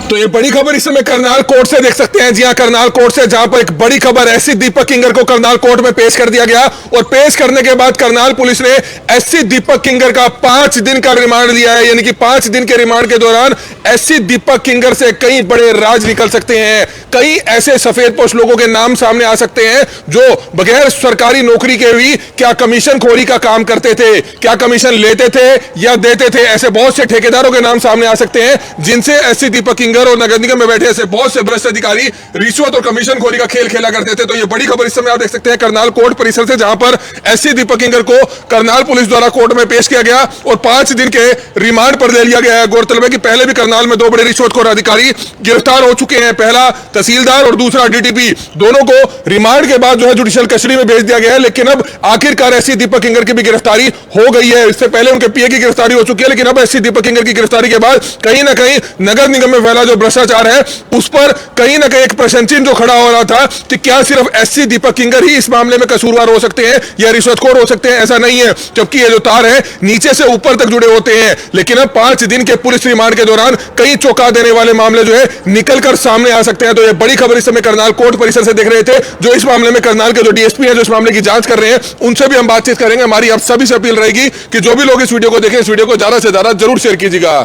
तो ये बड़ी खबर इस समय करनाल कोर्ट से देख सकते हैं। जी हां, करनाल कोर्ट से, जहां पर एक बड़ी खबर एससी दीपक किंगर को करनाल कोर्ट में पेश कर दिया गया और पेश करने के बाद करनाल पुलिस ने एससी दीपक किंगर का 5 दिन का रिमांड लिया है। यानी कि 5 दिन के रिमांड के दौरान एससी दीपक किंगर से कई बड़े राज निकल सकते हैं। कई ऐसे सफेदपोश लोगों के नाम सामने आ सकते हैं जो बगैर सरकारी नौकरी के भी क्या कमीशन खोरी का काम करते थे, क्या कमीशन लेते थे या देते थे। ऐसे बहुत से ठेकेदारों के नाम सामने आ सकते हैं जिनसे एससी दीपक किंगर और नगर निगम में बैठे ऐसे बहुत से भ्रष्ट अधिकारी रिश्वत और कमीशन खोरी का खेल खेला करते थे। तो ये बड़ी खबर इस समय आप देख सकते हैं करनाल कोर्ट परिसर से, जहां पर एससी दीपक किंगर को करनाल पुलिस द्वारा कोर्ट में पेश किया गया और 5 दिन के रिमांड पर ले लिया गया है। गौरतलब है कि पहले भी करनाल में 2 बड़े रिश्वतखोर अधिकारी गिरफ्तार हो चुके हैं। पहला तहसीलदार और दूसरा डीटीपी, दोनों को रिमांड के बाद जो है जुडिशियल कस्टडी में भेज दिया गया है। लेकिन अब आखिरकार एससी दीपक किंगर की भी गिरफ्तारी हो गई है। इससे पहले उनके पीए की गिरफ्तारी हो चुकी है, लेकिन अब एससी दीपक किंगर की गिरफ्तारी के बाद कहीं ना कहीं नगर निगम में फैला जो भ्रष्टाचार है उस पर कहीं ना कहीं एक प्रश्न चिन्ह जो खड़ा हो रहा था कि क्या सिर्फ एससी दीपक किंगर ही इस मामले में कसूरवार हो सकते हैं या रिश्वतखोर हो सकते हैं। ऐसा नहीं है, जबकि ये जो तार है नीचे से ऊपर तक जुड़े होते हैं। लेकिन अब 5 दिन के पुलिस रिमांड के दौरान कई चौंका देने वाले मामले जो है निकलकर सामने आ सकते हैं। तो ये बड़ी खबर इस समय करनाल कोर्ट परिसर से देख रहे थे। जो इस मामले में करनाल के जो डीएसपी हैं जो इस मामले की जांच कर रहे हैं उनसे भी हम बातचीत करेंगे। हमारी आप सभी से अपील रहेगी कि जो भी लोग इस वीडियो को देखें, इस वीडियो को ज्यादा से ज्यादा जरूर शेयर कीजिएगा।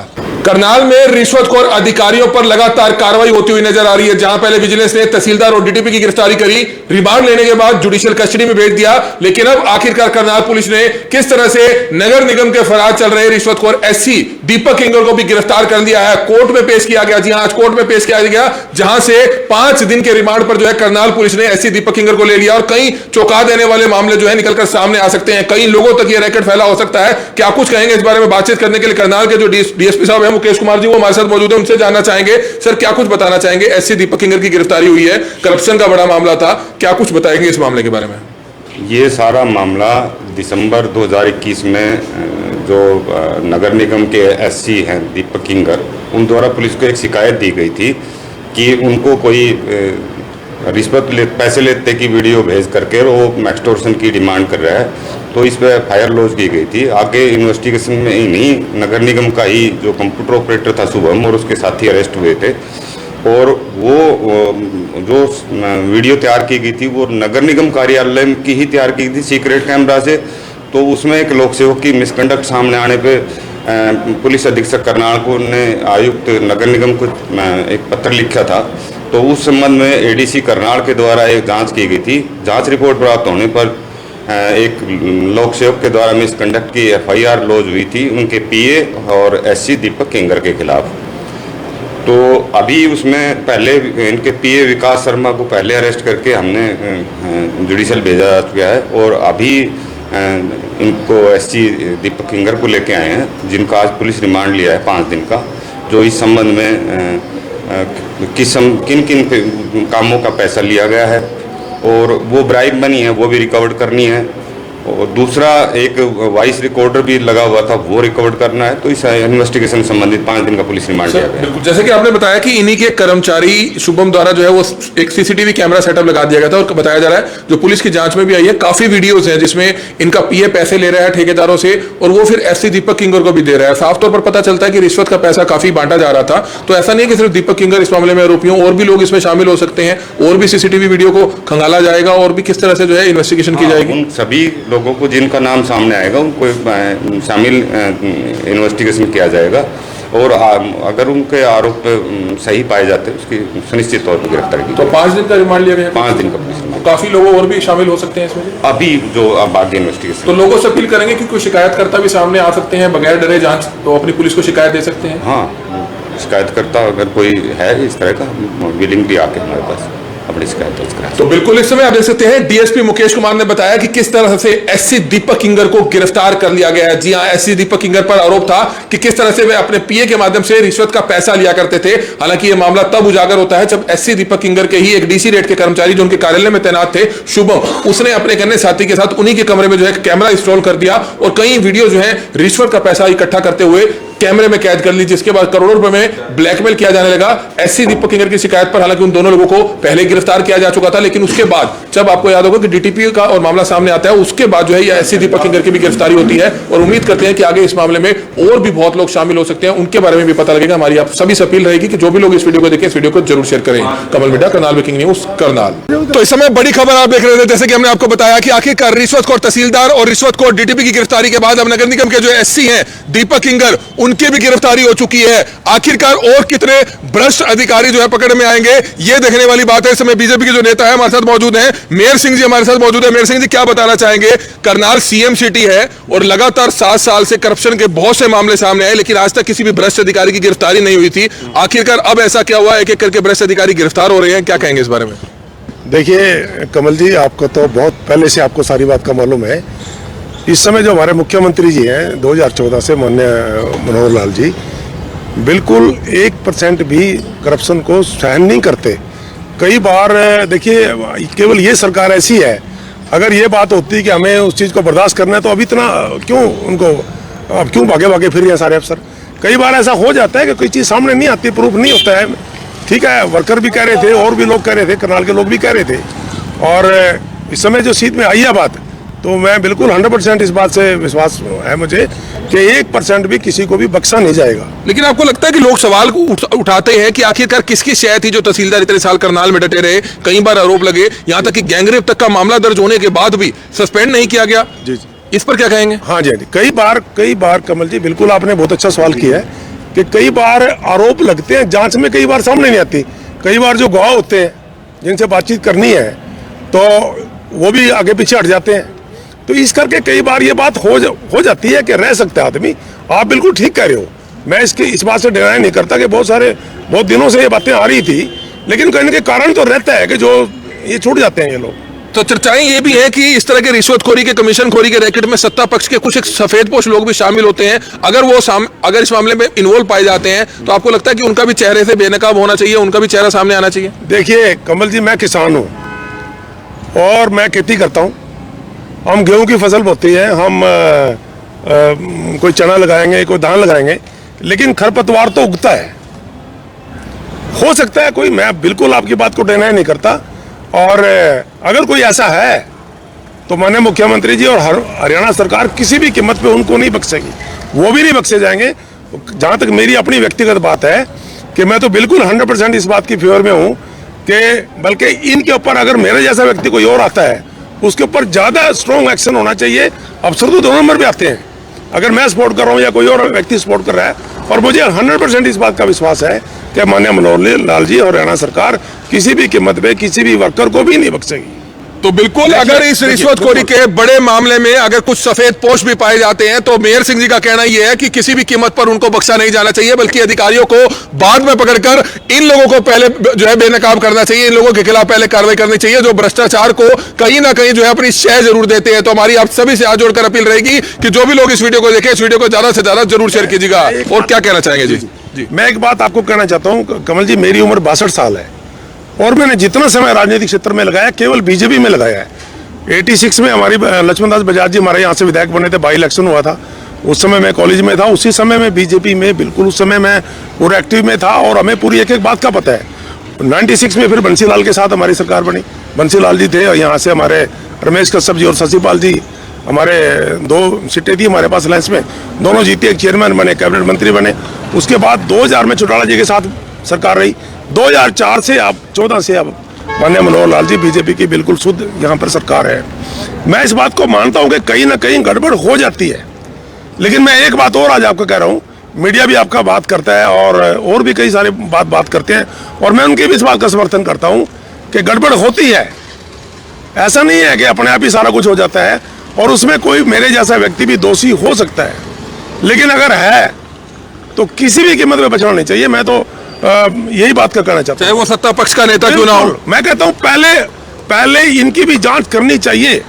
करनाल में रिश्वतखोर अधिकारियों पर लगातार कार्रवाई होती हुई नजर आ रही है। जहां पहले विजिलेंस ने तहसीलदार और डीटीपी की गिरफ्तारी करी, रिमांड लेने के बाद जुडिशियल कस्टडी में भेज दिया। लेकिन अब आखिरकार करनाल पुलिस ने किस तरह से नगर निगम के फरार चल रहे रिश्वतखोर एससी दीपक किंगर को भी गिरफ्तार कर लिया है, कोर्ट में पेश किया गया। जी हां, आज कोर्ट में पेश किया गया, जहां से 5 दिन के रिमांड पर जो है करनाल पुलिस ने एससी दीपक किंगर को ले लिया और कई चौंका देने वाले मामले जो है निकलकर सामने आ सकते हैं। कई लोगों तक यह रैकेट फैला हो सकता है। क्या कुछ कहेंगे इस बारे में बातचीत करने के लिए करनाल के जो डीएसपी साहब है मुकेश कुमार जी, वो हमारे साथ मौजूद है। उनसे जानना चाहेंगे, सर क्या कुछ बताना चाहेंगे। एससी दीपक किंगर की गिरफ्तारी हुई है, करप्शन का बड़ा मामला था, क्या कुछ बताएंगे इस मामले के बारे में। ये सारा मामला दिसंबर 2021 में जो नगर निगम के एससी हैं दीपक किंगर, उन द्वारा पुलिस को एक शिकायत दी गई थी कि उनको कोई पैसे लेते की वीडियो भेज करके वो एक्सटॉर्शन की डिमांड कर रहा है। तो इस पर FIR लॉन्च की गई थी। आगे इन्वेस्टिगेशन में इन्हीं नगर निगम का ही जो कंप्यूटर ऑपरेटर था शुभम और उसके साथी अरेस्ट हुए थे। और वो जो वीडियो तैयार की गई थी वो नगर निगम कार्यालय की ही तैयार की गई थी सीक्रेट कैमरा से। तो उसमें एक लोक सेवक की मिसकंडक्ट सामने आने पे पुलिस अधीक्षक करनाल को ने आयुक्त नगर निगम को एक पत्र लिखा था। तो उस संबंध में एडीसी करनाल के द्वारा एक जांच की गई थी। जांच रिपोर्ट प्राप्त होने पर एक लोक सेवक के द्वारा मिसकंडक्ट की FIR लॉन्च हुई थी उनके पीए और एससी दीपक किंगर के खिलाफ। तो अभी उसमें पहले इनके पीए विकास शर्मा को पहले अरेस्ट करके हमने जुडिशियल भेजा जा चुका है और अभी इनको एससी दीपक किंगर को लेके आए हैं, जिनका आज पुलिस रिमांड लिया है 5 दिन का। जो इस संबंध में किन किन कामों का पैसा लिया गया है और वो ब्राइब बनी है वो भी रिकवर करनी है। और दूसरा एक वॉइस रिकॉर्डर भी लगा हुआ था, वो रिकवर करना है। तो इस इन्वेस्टिगेशन संबंधित 5 दिन का पुलिस रिमांड लिया गया। बिल्कुल, जैसे कि आपने बताया कि इन्हीं के कर्मचारी शुभम द्वारा जो है वो एक सीसीटीवी कैमरा सेटअप लगा दिया गया था और बताया जा रहा है जो पुलिस की जांच में भी आई है, काफी वीडियोज हैं जिसमें इनका पीए पैसे ले रहा है ठेकेदारों से और वो फिर एससी दीपक किंगर को भी दे रहा है। साफ तौर पर पता चलता है कि रिश्वत का पैसा काफी बांटा जा रहा था। तो ऐसा नहीं है कि सिर्फ दीपक किंगर इस मामले में आरोपी हों, और भी लोग इसमें शामिल हो सकते हैं और भी सीसीटीवी वीडियो को खंगाला जाएगा और भी किस तरह से जो है इन्वेस्टिगेशन की जाएगी। उन सभी लोगों को जिनका नाम सामने आएगा उनको शामिल इन्वेस्टिगेशन किया जाएगा और अगर उनके आरोप सही पाए जाते हैं उसकी सुनिश्चित तौर पर गिरफ्तारी की। तो 5 दिन का रिमांड लिया गया, 5 दिन का पुलिस रिमांड। काफी लोग और भी शामिल हो सकते हैं इसमें अभी जो आगे इन्वेस्टिगेशन। तो लोगों से अपील करेंगे कि कोई शिकायतकर्ता भी सामने आ सकते हैं बगैर डरे जांच, तो अपनी पुलिस को शिकायत दे सकते हैं। हाँ, शिकायतकर्ता अगर कोई है इस तरह का विलिंगली आके हमारे पास अपनी शिकायत दर्ज कराएं। तो बिल्कुल इस समय आप देख सकते हैं डीएसपी मुकेश कुमार ने बताया कि किस तरह से एससी दीपक किंगर को गिरफ्तार कर लिया गया है। जी हां, एससी दीपक किंगर पर आरोप था कि किस तरह से वे अपने पीए के माध्यम से रिश्वत का पैसा लिया करते थे। हालांकि यह मामला तब उजागर होता है जब एससी दीपक किंगर के ही एक डीसी रेट के कर्मचारी जो उनके कार्यालय में तैनात थे शुभम, उसने अपने अन्य साथी के साथ उन्हीं के कमरे में जो है कैमरा इंस्टॉल कर दिया और कई वीडियो जो है रिश्वत का पैसा इकट्ठा करते हुए कैमरे में कैद कर ली, जिसके बाद करोड़ों रुपए में ब्लैकमेल किया जाने लगा। एससी दीपक किंगर की शिकायत पर हालांकि उन दोनों लोगों को पहले गिरफ्तार किया जा चुका था, लेकिन उसके बाद जब आपको याद होगा कि डीटीपी का और मामला सामने आता है, उसके बाद जो है ये एससी दीपक किंगर की भी गिरफ्तारी होती है। और उम्मीद करते हैं कि आगे इस मामले में और भी बहुत लोग शामिल हो सकते हैं, उनके बारे में भी पता लगेगा। हमारी आप सभी से अपील रहेगी कि जो भी लोग इस वीडियो को देखें, इस वीडियो को जरूर शेयर करें। Kamal media, Karnal breaking news, Karnal. तो इस समय बड़ी खबर आप देख रहे थे, जैसे कि हमने आपको बताया कि आखिरकार रिश्वतखोर तहसीलदार और रिश्वतखोर डीटीपी की गिरफ्तारी के बाद अब नगर निगम के जो एससी हैं दीपक किंगर, उनकी भी गिरफ्तारी हो चुकी है। आखिरकार और कितने भ्रष्ट अधिकारी जो है पकड़ में आएंगे, ये देखने वाली बात है। इस समय बीजेपी के जो नेता है हमारे साथ मौजूद हैं, मेयर सिंह जी हमारे साथ मौजूद है। मेयर सिंह जी, क्या बताना चाहेंगे? करनाल सीएम सिटी है और लगातार 7 साल से करप्शन के बहुत से मामले सामने आए, लेकिन आज तक किसी भी भ्रष्ट अधिकारी की गिरफ्तारी नहीं हुई थी। आखिरकार अब ऐसा क्या हुआ, एक एक करके भ्रष्ट अधिकारी गिरफ्तार हो रहे हैं, क्या कहेंगे इस बारे में? देखिए कमल जी, आपको तो बहुत पहले से आपको सारी बात का मालूम है। इस समय जो हमारे मुख्यमंत्री जी हैं 2014 से, माननीय मनोहर लाल जी, बिल्कुल 1% भी करप्शन को सहन नहीं करते। कई बार देखिए, केवल ये सरकार ऐसी है, अगर ये बात होती कि हमें उस चीज़ को बर्दाश्त करना है तो अभी इतना क्यों उनको, अब क्यों भागे भागे फिर रहे हैं सारे अफसर। कई बार ऐसा हो जाता है कि कोई चीज़ सामने नहीं आती, प्रूफ नहीं होता है। ठीक है, वर्कर भी कह रहे थे और भी लोग कह रहे थे, करनाल के लोग भी कह रहे थे। और इस समय जो सीट में आई है बात, तो मैं बिल्कुल 100% इस बात से विश्वास है मुझे कि 1% भी किसी को भी बख्शा नहीं जाएगा। लेकिन आपको लगता है कि लोग सवाल उठाते हैं कि आखिरकार किसकी शिकायत थी जो तहसीलदार इतने साल करनाल में डटे रहे, कई बार आरोप लगे, यहां तक कि गैंगरेप तक का मामला दर्ज होने के बाद भी सस्पेंड नहीं किया गया? जी, इस पर क्या कहेंगे? हाँ जी, कई बार कमल जी, बिल्कुल आपने बहुत अच्छा सवाल किया है कि कई बार आरोप लगते हैं, जांच में कई बार सामने नहीं आती। कई बार जो गवाह होते हैं जिनसे बातचीत करनी है तो वो भी आगे पीछे हट जाते हैं। तो इस करके कई बार ये बात हो जाती है कि रह सकता है आदमी। आप बिल्कुल ठीक कह रहे हो, मैं इस बात से डिनाई नहीं करता कि बहुत दिनों से ये बातें आ रही थी, लेकिन कहीं ना कहीं कारण तो रहता है कि जो ये छूट जाते हैं ये लोग। तो चर्चाएं ये भी है कि इस तरह के रिश्वतखोरी के, कमीशनखोरी के रैकेट में सत्ता पक्ष के कुछ एक सफेदपोश लोग भी शामिल होते हैं। अगर इस मामले में इन्वॉल्व पाए जाते हैं तो आपको लगता है कि उनका भी चेहरे से बेनकाब होना चाहिए, उनका भी चेहरा सामने आना चाहिए? देखिए कमल जी, मैं किसान हूँ और मैं खेती करता हूँ। हम गेहूं की फसल बोती है, हम कोई चना लगाएंगे, कोई धान लगाएंगे, लेकिन खरपतवार तो उगता है। हो सकता है कोई, मैं बिल्कुल आपकी बात को डिनाई नहीं करता। और अगर कोई ऐसा है तो माननीय मुख्यमंत्री जी और हरियाणा सरकार किसी भी कीमत पे उनको नहीं बख्शेगी, वो भी नहीं बख्शे जाएंगे। जहाँ तक मेरी अपनी व्यक्तिगत बात है कि मैं तो बिल्कुल 100% इस बात की फेवर में हूँ कि बल्कि इनके ऊपर अगर मेरे जैसा व्यक्ति कोई और आता है, उसके ऊपर ज़्यादा स्ट्रॉन्ग एक्शन होना चाहिए। अफसर तो 2 नंबर पे आते हैं, अगर मैं सपोर्ट कर रहा हूँ या कोई और व्यक्ति सपोर्ट कर रहा है। और मुझे 100% इस बात का विश्वास है कि माननीय मनोहर लाल जी और हरियाणा सरकार किसी भी कीमत पे किसी भी वर्कर को भी नहीं बख्शेगी। तो बिल्कुल, अगर इस रिश्वतखोरी के बड़े मामले में अगर कुछ सफेद पोश भी पाए जाते हैं तो मेयर सिंह जी का कहना यह है कि किसी भी कीमत पर उनको बख्शा नहीं जाना चाहिए, बल्कि अधिकारियों को बाद में पकड़कर इन लोगों को पहले जो है बेनकाब करना चाहिए। इन लोगों के खिलाफ पहले कार्रवाई करनी चाहिए जो भ्रष्टाचार को कहीं ना कहीं जो है अपनी शह जरूर देते हैं। तो हमारी आप सभी से हाथ जोड़कर अपील रहेगी कि जो भी लोग इस वीडियो को देखें, इस वीडियो को ज्यादा से ज्यादा जरूर शेयर कीजिएगा। और क्या कहना चाहेंगे? जी, मैं एक बात आपको कहना चाहता हूँ कमल जी, मेरी उम्र 62 साल है और मैंने जितना समय राजनीतिक क्षेत्र में लगाया केवल बीजेपी में लगाया है। 86 में हमारी लक्ष्मण दास बजाज जी हमारे यहाँ से विधायक बने थे, बाई इलेक्शन हुआ था, उस समय मैं कॉलेज में था। उसी समय में बीजेपी में बिल्कुल उस समय मैं पूरा एक्टिव में था और हमें पूरी एक एक बात का पता है। 96 में फिर बंसीलाल के साथ हमारी सरकार बनी। बंसीलाल जी थे, यहाँ से हमारे रमेश कश्यप जी और शशिपाल जी, हमारे 2 सीटें थी हमारे पास अलायंस में, दोनों जीते, एक चेयरमैन बने, कैबिनेट मंत्री बने। उसके बाद 2000 में चौटाला जी के साथ सरकार रही। 2004 से अब 14 से अब माननीय मनोहर लाल जी, बीजेपी की बिल्कुल शुद्ध यहाँ पर सरकार है। मैं इस बात को मानता हूँ कि कहीं ना कहीं गड़बड़ हो जाती है, लेकिन मैं एक बात और आज आपको कह रहा हूँ, मीडिया भी आपका बात करता है और भी कई सारे बात करते हैं, और मैं उनकी भी इस बात का समर्थन करता हूँ कि गड़बड़ होती है। ऐसा नहीं है कि अपने आप ही सारा कुछ हो जाता है, और उसमें कोई मेरे जैसा व्यक्ति भी दोषी हो सकता है, लेकिन अगर है तो किसी भी कीमत में बचना नहीं चाहिए। मैं तो यही बात का कहना चाहता हूँ, चाहे वो सत्ता पक्ष का नेता क्यों ना हो। मैं कहता हूँ पहले इनकी भी जांच करनी चाहिए।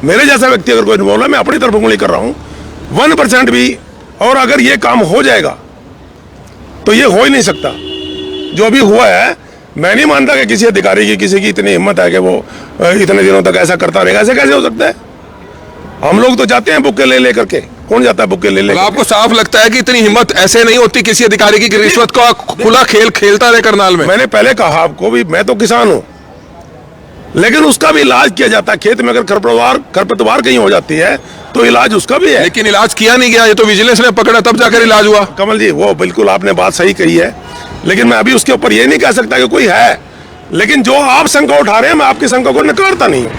मेरे जैसा व्यक्ति अगर कोई इन्वॉल्व है, मैं अपनी तरफ उंगली कर रहा हूँ, 1% भी, और अगर ये काम हो जाएगा तो ये हो ही नहीं सकता जो अभी हुआ है। मैं नहीं मानता कि किसी अधिकारी की, किसी की इतनी हिम्मत है कि वो इतने दिनों तक ऐसा करता रहेगा। ऐसे कैसे हो सकता है? हम लोग तो जाते हैं बुक्के ले करके, कौन जाता है बुके ले ले। मतलब आपको साफ लगता है कि इतनी हिम्मत ऐसे नहीं होती किसी अधिकारी की कि रिश्वत का खुला खेल खेलता रहे करनाल में? मैंने पहले कहा आपको भी, मैं तो किसान हूं, लेकिन उसका भी इलाज किया जाता है। खेत में अगर खरपतवार कहीं हो जाती है तो इलाज उसका भी है। लेकिन इलाज किया नहीं गया, ये तो विजिलेंस ने पकड़ा तब जाकर इलाज हुआ। कमल जी, वो बिल्कुल आपने बात सही कही है, लेकिन मैं अभी उसके ऊपर ये नहीं कह सकता कि कोई है। लेकिन जो आप शंका उठा रहे हैं, मैं आपकी शंका को नकारता नहीं हूं।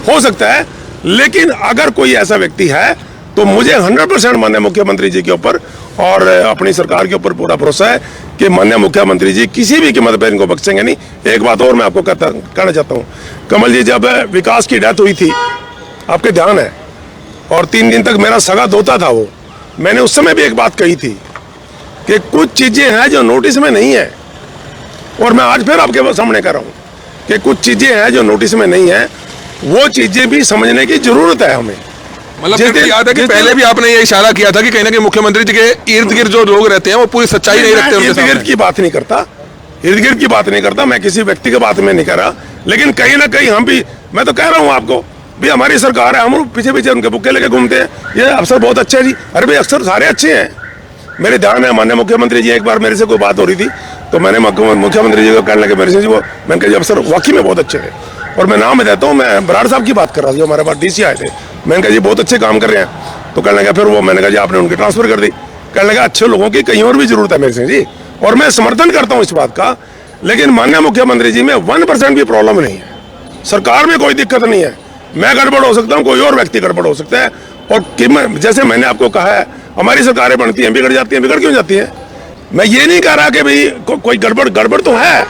हो सकता है, लेकिन अगर कोई ऐसा व्यक्ति है तो मुझे 100% माननीय मुख्यमंत्री जी के ऊपर और अपनी सरकार के ऊपर पूरा भरोसा है कि माननीय मुख्यमंत्री जी किसी भी कीमत पर इनको बख्शेंगे नहीं। एक बात और मैं आपको कहना चाहता हूँ, कमल जी, जब विकास की डेथ हुई थी, आपके ध्यान है, और 3 दिन तक मेरा सगा दोता था वो, मैंने उस समय भी एक बात कही थी कि कुछ चीजें हैं जो नोटिस में नहीं है, और मैं आज फिर आपके सामने कर रहा हूँ कि कुछ चीजें हैं जो नोटिस में नहीं है, वो चीजें भी समझने की जरूरत है हमें। मतलब फिर याद है कि पहले भी आपने ये इशारा किया था कि कहीं ना कहीं मुख्यमंत्री जी के इर्द गिर्द जो लोग रहते हैं वो पूरी सच्चाई नहीं रखते उनके इर्द गिर्द सामने। की बात नहीं करता, इर्द गिर्द की बात नहीं करता, मैं किसी व्यक्ति की बात में नहीं कर रहा, लेकिन कहीं ना कहीं हम भी, मैं तो कह रहा हूँ आपको भी, हमारी सरकार है, हम पीछे पीछे उनके बुक्के लेके घूमते हैं। ये अफसर बहुत अच्छे हैं जी। अरे भाई, अफसर सारे अच्छे हैं। मेरे ध्यान है माननीय मुख्यमंत्री जी, एक बार मेरे से कोई बात हो रही थी तो मैंने मुख्यमंत्री जी को कहने लगे मेरे से, जी वो, मैंने कहा जी अफसर वाकई में बहुत अच्छे थे, और मैं नाम देता हूँ, मैं बराड़ साहब की बात कर रहा था जो हमारे पास डीसी आए थे। मैंने कहा जी बहुत अच्छे काम कर रहे हैं, तो कहने लगा फिर वो, मैंने कहा जी आपने उनकी ट्रांसफर कर दी। कहने लगा अच्छे लोगों की कहीं और भी जरूरत है मेरे से जी, और मैं समर्थन करता हूँ इस बात का। लेकिन माननीय मुख्यमंत्री जी में 1% भी प्रॉब्लम नहीं है, सरकार में कोई दिक्कत नहीं है। मैं गड़बड़ हो सकता हूँ, कोई और व्यक्ति गड़बड़ हो सकता है, और जैसे मैंने आपको कहा है, हमारी सरकारें बनती हैं, बिगड़ जाती हैं, बिगड़ क्यों जाती हैं? मैं ये नहीं कह रहा कि भाई कोई गड़बड़ तो है,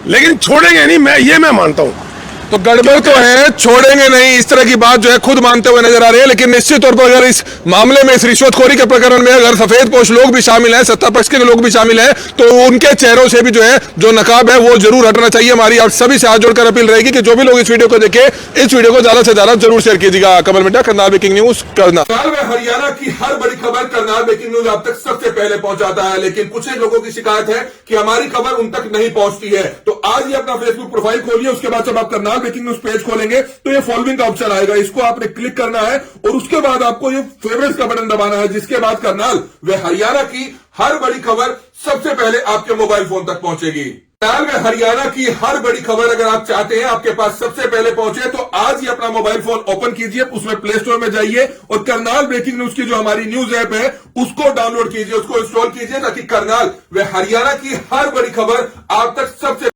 लेकिन छोड़ेंगे नहीं, मैं मानता हूँ। तो गड़बड़ तो है, छोड़ेंगे नहीं, इस तरह की बात जो है खुद मानते हुए नजर आ रही है। लेकिन निश्चित तौर पर अगर इस मामले में, इस रिश्वतखोरी के प्रकरण में अगर सफेद पोश लोग भी शामिल हैं, सत्ता पक्ष के लोग भी शामिल हैं, तो उनके चेहरों से भी जो है जो नकाब है वो जरूर हटना चाहिए। हमारी आप सभी से हाथ जोड़कर अपील रहेगी कि जो भी लोग इस वीडियो को देखे, इस वीडियो को ज्यादा से ज्यादा जरूर शेयर कीजिएगा। कमल मिड्डा, करनाल ब्रेकिंग न्यूज, करनाल। हरियाणा की हर बड़ी खबर करनाल ब्रेकिंग न्यूज आप तक सबसे पहले पहुंचाता है, लेकिन कुछ लोगों की शिकायत है कि हमारी खबर उन तक नहीं पहुंचती है। तो आज ही अपना फेसबुक प्रोफाइल खोलिए, उसके बाद जब आप करनाल ब्रेकिंग न्यूज पेज खोलेंगे तो ये फॉलोइंग का ऑप्शन आएगा, इसको आपने क्लिक करना है, और उसके बाद आपको ये फेवरेट्स का बटन दबाना है, जिसके बाद करनाल व हरियाणा की हर बड़ी खबर सबसे पहले आपके मोबाइल फोन तक पहुंचेगी। करनाल व हरियाणा की हर बड़ी खबर अगर आप चाहते हैं आपके पास सबसे पहले पहुंचे, तो आज ही अपना मोबाइल फोन ओपन कीजिए, उसमें प्ले स्टोर में जाइए और करनाल ब्रेकिंग न्यूज की जो हमारी न्यूज ऐप है उसको डाउनलोड कीजिए, उसको इंस्टॉल कीजिए, ताकि करनाल व हरियाणा की हर बड़ी खबर आप तक सबसे